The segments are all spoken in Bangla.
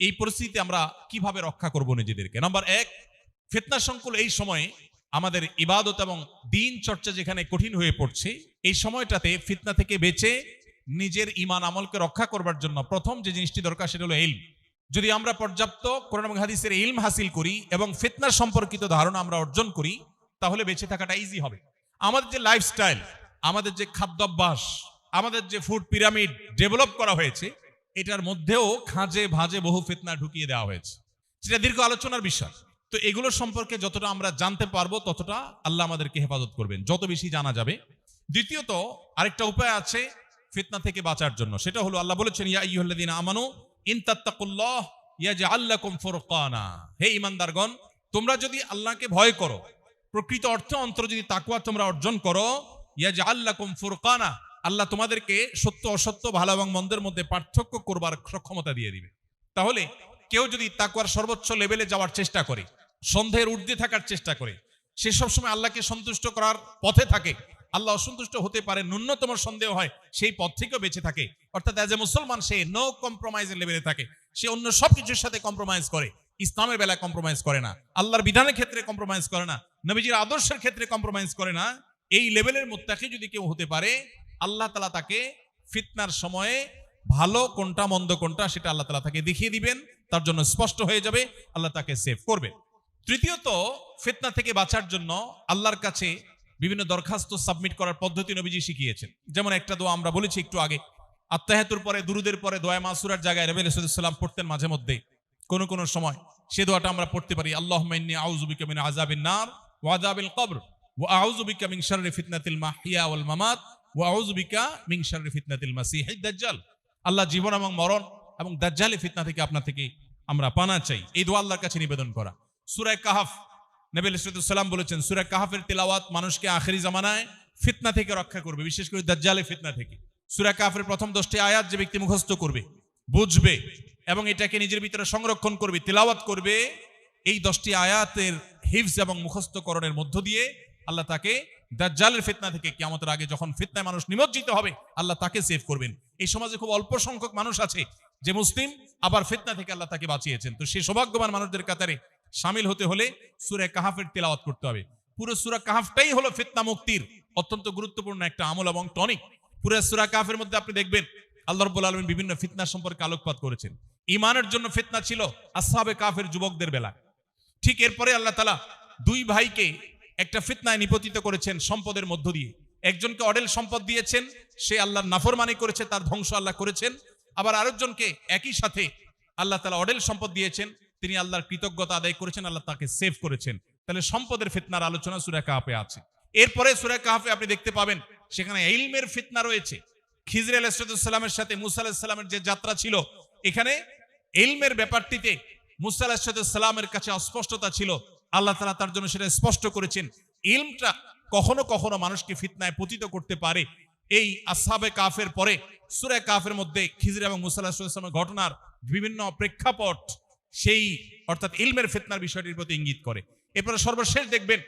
এই পরিস্থিতিতে আমরা কিভাবে রক্ষা করব নিজেদেরকে? নাম্বার 1, ফিতনা সংকুল এই সময়ে আমাদের ইবাদত এবং দিন চর্চা যেখানে কঠিন হয়ে পড়ছে, এই সময়টাতে ফিতনা থেকে বেঁচে নিজের ঈমান আমলকে রক্ষা করবার জন্য প্রথম যে জিনিসটি দরকার সেটা হলো ইলম। যদি আমরা পর্যাপ্ত কোরআন এবং হাদিসের ইলম হাসিল করি এবং ফিতনা সম্পর্কিত ধারণা আমরা অর্জন করি, তাহলে বেঁচে থাকাটা ইজি হবে। আমাদের যে লাইফস্টাইল, আমাদের যে খাদ্যাভ্যাস, আমাদের যে ফুড পিরামিড ডেভেলপ করা হয়েছে, এটার মধ্যেও খাঁজে ভাঁজে বহু ফিতনা ঢুকিয়ে দেওয়া হয়েছে, সেটা দীর্ঘ আলোচনার বিষয়। তো এগুলো সম্পর্কে যতটা আমরা জানতে পারবো ততটা আল্লাহ আমাদেরকে হেফাজত করবেন, যত বেশি জানা যাবে। দ্বিতীয়ত আরেকটা উপায় আছে ফিতনা থেকে বাঁচার জন্য, সেটা হলো আল্লাহ বলেছেন, ইয়া আইয়ুহাল্লাযীনা আমানু ইন তাত্তাকুল্লাহ ইয়াজআল লাকুম ফুরকানা। হে ঈমানদারগণ, তোমরা যদি আল্লাহকে ভয় করো, প্রকৃত অর্থে অন্তর যদি তাকওয়া তোমরা অর্জন করো, ইয়াজআল লাকুম ফুরকানা, আল্লাহ তোমাদেরকে সত্য অসত্য, ভালো এবং মন্দের মধ্যে পার্থক্য করবার সক্ষমতা দিয়ে দিবে। তাহলে কেউ যদি তাকওয়ার সর্বোচ্চ লেভেলে যাওয়ার চেষ্টা করে, সন্দেহের ঊর্ধ্বে থাকার চেষ্টা করে, সে সবসময় আল্লাহকে সন্তুষ্ট করার পথে থাকে, আল্লাহ অসন্তুষ্ট হতে পারে ন্যূনতম সন্দেহ হয়, সেই পথ থেকেও বেঁচে থাকে। অর্থাৎ এজ এ মুসলমান সে নো কম্প্রোমাইজের লেভেলে থাকে, সে অন্য সবকিছুর সাথে কম্প্রোমাইজ করে, ইসলামের বেলায় কম্প্রোমাইজ করে না, আল্লাহর বিধানের ক্ষেত্রে কম্প্রোমাইজ করে না, নবীজির আদর্শের ক্ষেত্রে কম্প্রোমাইজ করে না। এই লেভেলের মুত্তাকি যদি কেউ হতে পারে, আল্লাহ তাআলা তাকে ফিতনার সময়ে ভালো কোনটা মন্দ কোনটা সেটা আল্লাহ তাআলা তাকে দেখিয়ে দিবেন, তার জন্য স্পষ্ট হয়ে যাবে, আল্লাহ তাকে সেভ করবে। তৃতীয়ত, ফিতনা থেকে বাঁচার জন্য আল্লাহর কাছে বিভিন্ন দরখাস্ত সাবমিট করার পদ্ধতি নবীজি শিখিয়েছেন। যেমন একটা দোয়া আমরা বলেছি একটু আগে, আত্তাহিয়াতুর পরে দুরুদের পরে দোয়া মাসুরার জায়গায় নবী সাল্লাল্লাহু আলাইহি ওয়াসাল্লাম পড়তেন মাঝে মধ্যে, কোন কোন সময় সে দোয়াটা আমরা পড়তে পারি, আল্লাহুম্মা ইন্নী আউযু বিকা মিন আযাবিন নার ওয়া আযাবিল কবর ওয়া আউযু বিকা মিন শাররি ফিতনাতিল মাহইয়া ওয়াল মামাত ওয়া আউযু বিকা মিন শাররি ফিতনাতিল মাসিহিদ দাজ্জাল। আল্লাহ জীবন এবং মরণ এবং দাজ্জালের ফিতনা থেকে আপনা থেকে আমরা পানা চাই। এই দোয়া আল্লাহর কাছে নিবেদন করা। সূরা কাহফ, নবী সাল্লাল্লাহু আলাইহি ওয়াসাল্লাম বলেছেন, সূরা কাহফের তিলাওয়াত মানুষকে আখেরি জামানায় ফিতনা থেকে রক্ষা করবে, বিশেষ করে দাজ্জালের ফিতনা থেকে। সূরা কাহফের প্রথম 10টি আয়াত যে ব্যক্তি মুখস্থ করবে, বুঝবে এবং এটাকে নিজের ভিতরে সংরক্ষণ করবে, তিলাওয়াত করবে, এই 10টি আয়াতের হিফজ এবং মুখস্থকরণের মধ্য দিয়ে আল্লাহ তাকে দাজ্জালের ফিতনা থেকে, কিয়ামতের আগে যখন ফিতনায় মানুষ নিমজ্জিত হবে, আল্লাহ তাকে সেভ করবেন। এই সমাজে খুব অল্প সংখ্যক মানুষ আছে যে মুসলিম, আবার ফিতনা থেকে আল্লাহ তাকে বাঁচিয়েছেন। তো সেই সৌভাগ্যবান মানুষদের কাতারে শামিল হতে হলে সূরা কাহফের তিলাওয়াত করতে হবে। পুরো সূরা কাহফটাই হলো ফিতনা মুক্তির অত্যন্ত গুরুত্বপূর্ণ একটা আমল এবং টনিক। পুরো সূরা কাহফের মধ্যে আপনি দেখবেন আল্লাহ রাব্বুল আলামিন বিভিন্ন ফিতনা সম্পর্কে আলোকপাত করেছেন। ঈমানের জন্য ফিতনা ছিল আসহাবে কাহফের যুবকদের বেলা। ঠিক এরপরে আল্লাহ তাআলা দুই ভাইকে একটা ফিতনায় নিপতিত করেছেন সম্পদের মধ্য দিয়ে। একজনকে অডেল সম্পদ দিয়েছেন, সে আল্লাহর নাফরমানি করেছে, তার ধ্বংস আল্লাহ করেছেন। আবার আরেকজনকে একই সাথে আল্লাহ তাআলা অডেল সম্পদ দিয়েছেন, তিনি আল্লাহর কৃতজ্ঞতা আদায় করেছেন, আল্লাহ তাকে সেভ করেছেন। তাহলে সম্পদের ফিতনার আলোচনা সূরা কাহফে আছে। এরপরে সূরা কাহফে আপনি দেখতে পাবেন সেখানে ইলমের ফিতনা রয়েছে। খিজর আলাইহিস সালামের সাথে মুসা আলাইহিস সালামের যে যাত্রা ছিল, এখানে ইলমের ব্যাপারটিতে মুসা আলাইহিস সালামের কাছে অস্পষ্টতা ছিল, আল্লাহ তাআলা তার জন্য সেটা স্পষ্ট করেছেন। ইলমটা কখনো কখনো মানুষকে ফিতনায় পতিত করতে পারে। এই আসহাবে কাহফের পরে সূরা কাহফের মধ্যে খিজর এবং মুসা আলাইহিস সালামের ঘটনার বিভিন্ন প্রেক্ষাপট সেই অর্থাৎ ইলমের ফিতনার বিষয়টির প্রতি ইঙ্গিত করে। এরপরে সর্বশেষ দেখবেন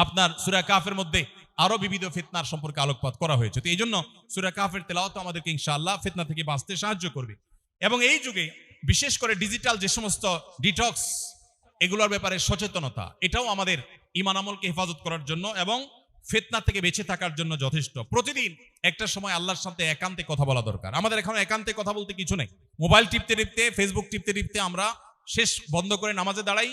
আপনার সূরা কাহফের মধ্যে আরো বিবিধ ফিতনার সম্পর্কে আলোকপাত করা হয়েছে। তো এই জন্য সূরা কাহফের তেলাওয়াত আমাদেরকে ইনশাআল্লাহ ফিতনা থেকে বাঁচতে সাহায্য করবে। এবং এই যুগে বিশেষ করে ডিজিটাল যে সমস্ত ডিটক্স, এগুলোর ব্যাপারে সচেতনতা, এটাও আমাদের ঈমান আমলকে হেফাজত করার জন্য এবং ফিতনা থেকে বেঁচে থাকার জন্য যথেষ্ট। প্রতিদিন একটা সময় আল্লাহর সাথে একান্তে কথা বলা দরকার। আমাদের এখন একান্তে কথা বলতে কিছু নেই। মোবাইল টিপতে টিপতে, ফেসবুক টিপতে টিপতে আমরা শেষ বন্ধ করে নামাজে দাঁড়াই,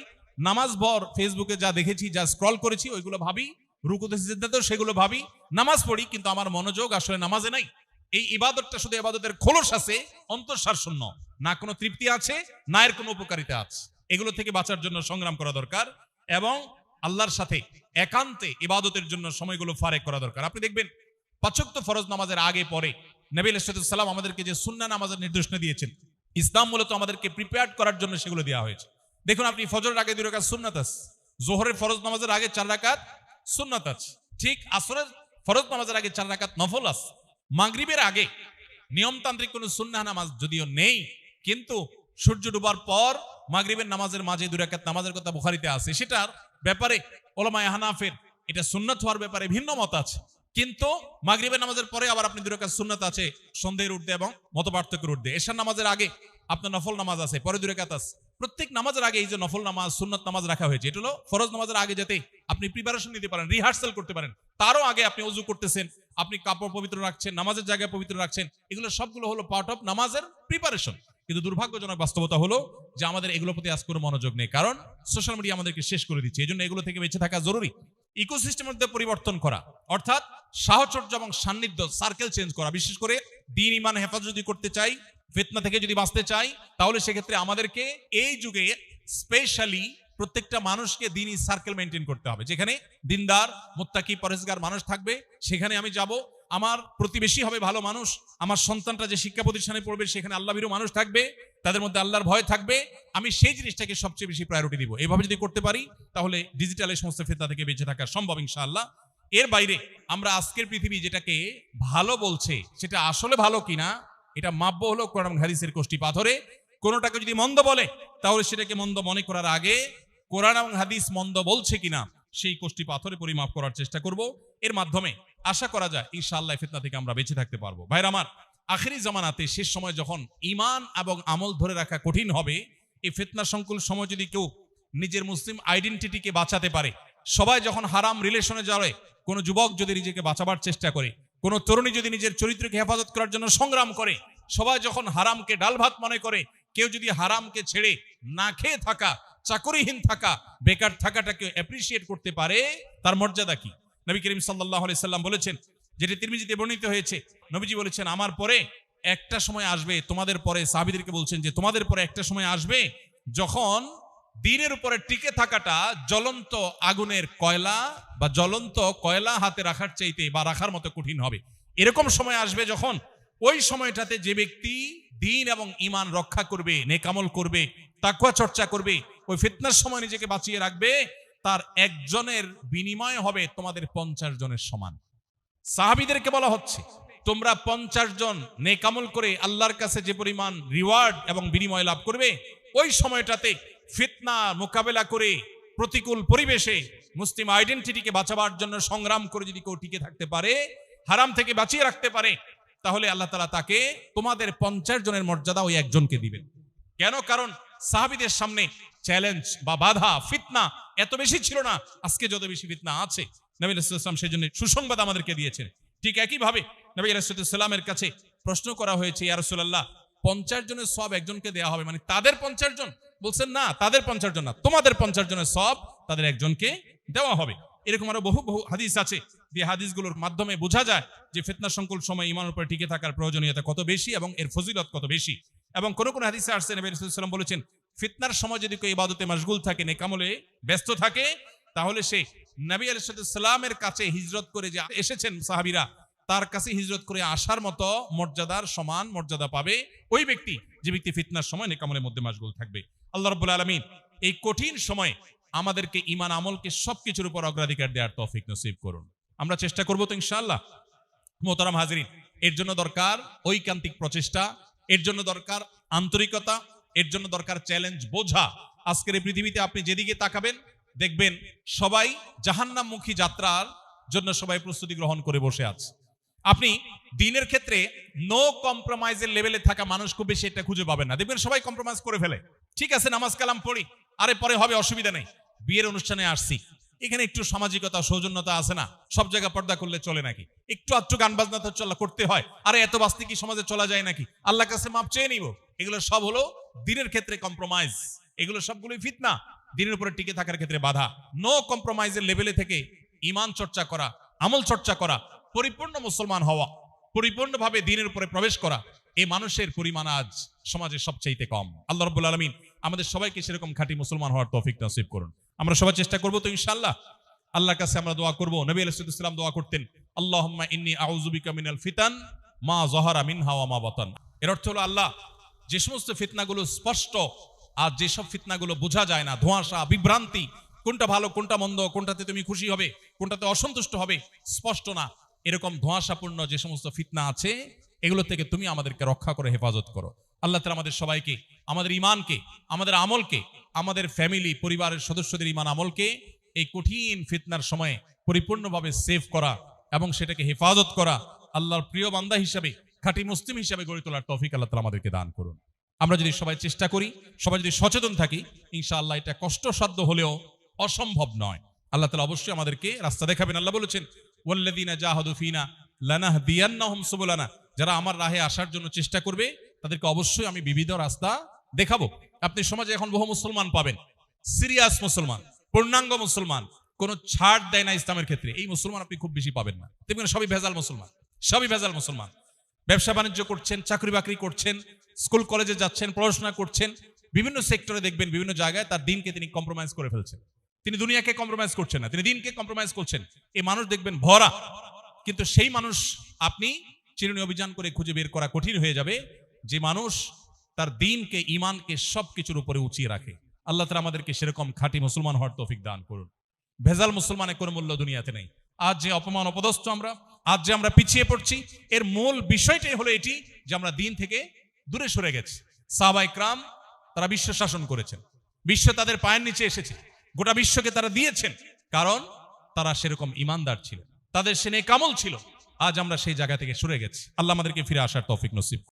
নামাজ ভর ফেসবুকে যা দেখেছি, যা স্ক্রল করেছি ওইগুলো ভাবি, রুকুতে সিজদাতেও সেগুলো ভাবি, নামাজ পড়ি, কিন্তু আমার মনোযোগ আসলে নামাজে নাই। এই ইবাদতটা শুধু ইবাদতের খোলস আছে, অন্তঃসার শূন্য, না কোনো তৃপ্তি আছে, না এর কোনো উপকারিতা আছে। এগুলো থেকে বাঁচার জন্য সংগ্রাম করা দরকার এবং আল্লাহর সাথে একান্তে ইবাদতের জন্য সময়গুলো ফারেক করা দরকার। আপনি দেখবেন 5 ওয়াক্ত ফরজ নামাজের আগে পরে নবী সাল্লাল্লাহু আলাইহি ওয়াসাল্লাম আমাদেরকে যে সুন্নাহ নামাজের নির্দেশনা দিয়েছেন, ইসলাম মূলত আমাদেরকে প্রিপেয়ার্ড করার জন্য সেগুলো দেওয়া হয়েছে। দেখুন, আপনি ফজরের আগে 2 রাকাত সুন্নাত আছে, যোহরের ফরজ নামাজের আগে 4 রাকাত সুন্নাত আছে, ঠিক আসরের ফরজ নামাজের আগে 4 রাকাত নফল আছে। মাগরিবের আগে নিয়মতান্ত্রিক কোনো সুন্নাহ নামাজ যদিও নেই, কিন্তু সূর্য ডুবার পর মাগরিবের নামাজের মাঝে 2 রাকাত নামাজের কথা বুখারীতে আছে। সেটার ব্যাপারে উলামায়ে হানাফের এটা সুন্নাত হওয়ার ব্যাপারে ভিন্ন মত আছে, কিন্তু মাগরিবের নামাজের পরে আবার আপনি 2 রাকাত সুন্নাত আছে সন্ধ্যের ঊর্ধ্বে এবং মতপার্থক্যের ঊর্ধ্বে। এশার নামাজের আগে আপনার নফল নামাজ আছে, পরে 2 রাকাত আছে, প্রত্যেক নামাজের আগে এই যে নফল নামাজ সুন্নাত নামাজ রাখা হয়েছে, এটা হলো ফরজ নামাজের আগে যাতে আপনি প্রিপারেশন নিতে পারেন, রিহার্সাল করতে পারেন। তারও আগে আপনি ওযু করতেছেন, আপনি কাপড় পবিত্র রাখছেন, নামাজের জায়গায় পবিত্র রাখছেন, এগুলো সবগুলো হলো পার্ট অফ নামাজের প্রিপারেশন। কিন্তু দুর্ভাগ্যজনক বাস্তবতা হলো যে আমাদের এগুলোর প্রতি আজ কোনো মনোযোগ নেই, কারণ সোশ্যাল মিডিয়া আমাদেরকে শেষ করে দিচ্ছে। এই জন্য এগুলো থেকে বেঁচে থাকা জরুরি। ইকোসিস্টেমের মধ্যে পরিবর্তন করা, অর্থাৎ সাহচর্য এবং সান্নিধ্য, সার্কেল চেঞ্জ করা। বিশেষ করে দ্বীন ঈমান হেফাজত যদি করতে চাই, ফিতনা থেকে যদি বাঁচতে চাই, তাহলে সেক্ষেত্রে আমাদেরকে এই যুগে স্পেশালি প্রত্যেকটা মানুষকে দ্বীনি সার্কেল মেনটেন করতে হবে। যেখানে দিনদার, মুত্তাকি, পরেজগার মানুষ থাকবে, সেখানে আমি যাব। আমার প্রতিবেশী হবে ভালো মানুষ, আমার সন্তানটা যে শিক্ষা প্রতিষ্ঠানে পড়বে সেখানে আল্লাহভীরু মানুষ থাকবে, তাদের মধ্যে আল্লাহর ভয় থাকবে। আমি সেই জিনিসটাকে সবচেয়ে বেশি প্রায়োরিটি দিব। এইভাবে যদি করতে পারি, তাহলে ডিজিটালের সমস্ত ফিতনা থেকে বেঁচে থাকা সম্ভব ইনশাআল্লাহ। এর বাইরে আমরা আজকের পৃথিবী যেটাকে ভালো বলছে, সেটা আসলে ভালো কিনা এটা মাপবো হলো কোরআন এবং হাদিসের কষ্টি পাথরে। কোনোটাকে যদি মন্দ বলে, তাহলে সেটাকে মন্দ মনে করার আগে কোরআন এবং হাদিস মন্দ বলছে কিনা সেই কষ্টি পাথরে পরিমাপ করার চেষ্টা করব। এর মাধ্যমে আশা করা যায় ইনশাআল্লাহ ফিতনা থেকে আমরা বেঁচে থাকতে পারবো। ভাইরা আমার, আখিরি জামানাতে শেষ সময় যখন ঈমান এবং আমল ধরে রাখা কঠিন হবে, এই ফিতনা সংকুল সময় যদি কেউ নিজের মুসলিম আইডেন্টিটিকে বাঁচাতে পারে, সবাই যখন হারাম রিলেশনে যাবে, কোন যুবক যদি নিজেকে বাঁচাবার চেষ্টা করে, কোন তরুণী যদি নিজের চরিত্রকে হেফাজত করার জন্য সংগ্রাম করে, সবাই যখন হারামকে ডাল ভাত মনে করে, কেউ যদি হারামকে ছেড়ে না খেয়ে থাকা, চাকরিহীন থাকা, বেকার থাকাটাকে অ্যাপ্রিসিয়েট করতে পারে, তার মর্যাদা কি? নবী করিম সাল্লাল্লাহু আলাইহি সাল্লাম বলেছেন, যেটি তিরমিজিতে বর্ণিত হয়েছে, নবীজি বলেছেন, আমার পরে একটা সময় আসবে, তোমাদের পরে, সাহাবীদেরকে বলছেন যে তোমাদের পরে একটা সময় আসবে যখন দ্বীনের উপরে টিকে থাকাটা জ্বলন্ত আগুনের কয়লা বা জ্বলন্ত কয়লা হাতে রাখার চাইতে বা রাখার মতো কঠিন হবে। এরকম সময় আসবে যখন ওই সময়টাতে যে ব্যক্তি দ্বীন এবং ঈমান রক্ষা করবে, নেক আমল করবে, তাকওয়া চর্চা করবে, ওই ফিতনার সময় নিজেকে বাঁচিয়ে রাখবে, তার একজনের বিনিময় হবে তোমাদের 50 জনের সমান। সাহাবীদেরকে বলা হচ্ছে, তোমরা 50 জন নেক আমল করে আল্লাহর কাছে যে পরিমাণ রিওয়ার্ড এবং বিনিময় লাভ করবে, ওই সময়টাতে ফিতনা মোকাবেলা করে প্রতিকূল পরিবেশে মুসলিম আইডেন্টিটিকে বাঁচাবার জন্য সংগ্রাম করে যদি কেউ টিকে থাকতে পারে, হারাম থেকে বাঁচিয়ে রাখতে পারে, তাহলে আল্লাহ তাআলা তাকে তোমাদের 50 জনের মর্যাদা ওই একজনকে দিবেন। কেন? কারণ সাহাবীদের সামনে চ্যালেঞ্জ বা বাধা, ফিতনা এত বেশি ছিল না, আজকে যত বেশি ফিতনা আছে। নবী রাসূলুল্লাহ সাল্লাল্লাহু আলাইহি ওয়াসাল্লাম সেজন্য সুসংবাদ আমাদেরকে দিয়েছেন। ঠিক একইভাবে নবী রাসূলুল্লাহ সাল্লাল্লাহু আলাইহি ওয়াসাল্লামের কাছে প্রশ্ন করা হয়েছে, ইয়া রাসূলুল্লাহ, 50 জনের সব একজনকে দেয়া হবে, মানে তাদের 50 জন? বলছেন না, তাদের 50 জন না, তোমাদের 50 জনের সব তাদের একজনকে দেওয়া হবে। এরকম আরো বহু বহু হাদিস আছে, যে হাদিসগুলোর মাধ্যমে বোঝা যায় যে ফিতনা সংকুল সময় ঈমানের উপর টিকে থাকার প্রয়োজনীয়তা কত বেশি এবং এর ফজিলত কত বেশি। এবং কোন কোন হাদিসে আসছে, নবী রাসূলুল্লাহ সাল্লাল্লাহু আলাইহি ওয়াসাল্লাম বলেছেন, ফিতনার সময় যদি কেউ ইবাদতে মশগুল থাকে, নেক আমলে ব্যস্ত থাকে, তাহলে সে নবী আলাইহিস সালামের কাছে হিজরত করে যে এসেছেন সাহাবীরা, তার কাছে হিজরত করে আসার মতো মর্যাদার সমান মর্যাদা পাবে ওই ব্যক্তি, যে ব্যক্তি ফিতনার সময় নেক আমলের মধ্যে মশগুল থাকবে। আল্লাহ রাব্বুল আলামিন এই কঠিন সময়ে আমাদেরকে ঈমান আমলকে সবকিছুর উপর অগ্রাধিকার দেওয়ার তৌফিক নসিব করুন। আমরা চেষ্টা করব তো ইনশাআল্লাহ। মোহতারাম হাজিরিন, এর জন্য দরকার ঐকান্তিক প্রচেষ্টা, এর জন্য দরকার আন্তরিকতা, এর জন্য দরকার চ্যালেঞ্জ বোঝা। আজকের এই পৃথিবীতে আপনি যেদিকে তাকাবেন, দেখবেন সবাই জাহান্নামমুখী যাত্রার জন্য সবাই প্রস্তুতি গ্রহণ করে বসে আছে। আপনি দ্বীনের ক্ষেত্রে নো কম্প্রোমাইজের লেভেলে থাকা মানুষ খুব বেশি এটা খুঁজে পাবেন না। দেখবেন সবাই কম্প্রোমাইজ করে ফেলে। ঠিক আছে, নামাজ কালাম পড়ি, আরে পরে হবে, অসুবিধা নেই। বিয়ের অনুষ্ঠানে আসছি, এখানে একটু সামাজিকতা, সৌজন্যতা আছে না? সব জায়গায় পর্দা করলে চলে নাকি? একটু আধটু গান বাজনা তো করতে হয়, আরে এত বাস্তি কি সমাজে চলা যায় নাকি? আল্লাহর কাছে মাপ চেয়ে নিব। এগুলো সব হলো দ্বীনের ক্ষেত্রে কম্প্রোমাইজ। এগুলো সবগুলোই ফিতনা, দ্বীনের উপরে টিকে থাকার ক্ষেত্রে বাধা। নো কম্প্রোমাইজের লেভেলে থেকে ঈমান চর্চা করা, আমল চর্চা করা, পরিপূর্ণ মুসলমান হওয়া, পরিপূর্ণভাবে দ্বীনের উপরে প্রবেশ করা, এই মানুষের পরিমাণ আজ সমাজে সবচেয়ে কম। আল্লাহ রাব্বুল আলামিন আমাদের সবাইকে সেরকম খাঁটি মুসলমান হওয়ার তৌফিক নসিব করুন। আমরা সবাই চেষ্টা করব তো ইনশাআল্লাহ। আল্লাহর কাছে আমরা দোয়া করব। নবী আলাইহিস সালাম দোয়া করতেন, আল্লাহুম্মা ইন্নী আউযু বিকা মিনাল ফিতান মা যাহারা মিনহা ওয়া মা বাতান। এর অর্থ হলো, আল্লাহ, যে সমস্ত ফিতনাগুলো স্পষ্ট আর যেসব ফিতনাগুলো বোঝা যায় না, ধোঁয়াশা, বিভ্রান্তি, কোনটা ভালো কোনটা মন্দ, কোনটাতে তুমি খুশি হবে কোনটাতে অসন্তুষ্ট হবে, স্পষ্ট না, এরকম ধোঁয়াশাপূর্ণ যে সমস্ত ফিতনা আছে, এগুলো থেকে তুমি আমাদেরকে রক্ষা করে হেফাজত করো। আল্লাহ তাআলা আমাদের সবাইকে, আমাদের ঈমানকে, আমাদের আমলকে, আমাদের ফ্যামিলি পরিবারের সদস্যদের ঈমান আমলকে এই কঠিন ফিতনার সময়ে পরিপূর্ণভাবে সেভ করা এবং সেটাকে হেফাজত করা, আল্লাহর প্রিয় বান্দা হিসেবে, খাঁটি মুসলিম হিসেবে গড়ে তোলার তৌফিক আল্লাহ তাআলা আমাদেরকে দান করুন। আমরা যদি সবাই চেষ্টা করি, সবাই যদি সচেতন থাকি, ইনশাআল্লাহ এটা কষ্টসাধ্য হলেও অসম্ভব নয়। আল্লাহ তাআলা অবশ্যই আমাদেরকে রাস্তা দেখাবেন। আল্লাহ বলেছেন, ওয়াল্লাযীনা জাহাদু ফিনা লানাহদিয়ান্নাহুম সুবুলানা, যারা আমার রাহে আসার জন্য চেষ্টা করবে তাদেরকে অবশ্যই আমি বিবিধ রাস্তা দেখাবো। আপনি সমাজে এখন বহু মুসলমান পাবেন, সিরিয়াস মুসলমান, পূর্ণাঙ্গ মুসলমান, কোনো ছাড় দেয় না ইসলামের ক্ষেত্রে, এই মুসলমান আপনি খুব বেশি পাবেন না। দেখবেন সবই ভেজাল মুসলমান, সবই ভেজাল মুসলমান। ব্যবসা বাণিজ্য করছেন, চাকরি বাকরি করছেন, স্কুল কলেজে যাচ্ছেন, পড়াশোনা করছেন, বিভিন্ন সেক্টরে দেখবেন বিভিন্ন জায়গায় তার দিনকে তিনি কম্প্রোমাইজ করে ফেলছেন। তিনি দুনিয়াকে কম্প্রোমাইজ করছেন না, তিনি দিনকে কম্প্রোমাইজ করছেন। এই মানুষ দেখবেন ভরা, কিন্তু সেই মানুষ আপনি চিরুনি অভিযান করে খুঁজে বের করা কঠিন হয়ে যাবে যে মানুষ তার দিনকে, ইমানকে সবকিছুর উপরে উঁচিয়ে রাখে। আল্লাহ তাআলা আমাদেরকে সেরকম খাঁটি মুসলমান হওয়ার তৌফিক দান করুন। ভেজাল মুসলমানের কোনো মূল্য দুনিয়াতে নেই। আজ যে অপমান অপদস্থ আমরা, আজ যে আমরা পিছিয়ে পড়ছি, এর মূল বিষয়টাই হলো এটি যে আমরা দিন থেকে দূরে সরে গেছি। সাহাবা ইকরাম তারা বিশ্ব শাসন করেছেন, বিশ্ব তাদের পায়ের নিচে এসেছে, গোটা বিশ্বকে তারা দিয়েছেন, কারণ তারা সেরকম ইমানদার ছিল, তাদের সে নেক আমল ছিল। আজ আমরা সেই জায়গা থেকে সরে গেছি। আল্লাহ আমাদেরকে ফিরে আসার তৌফিক নসিব।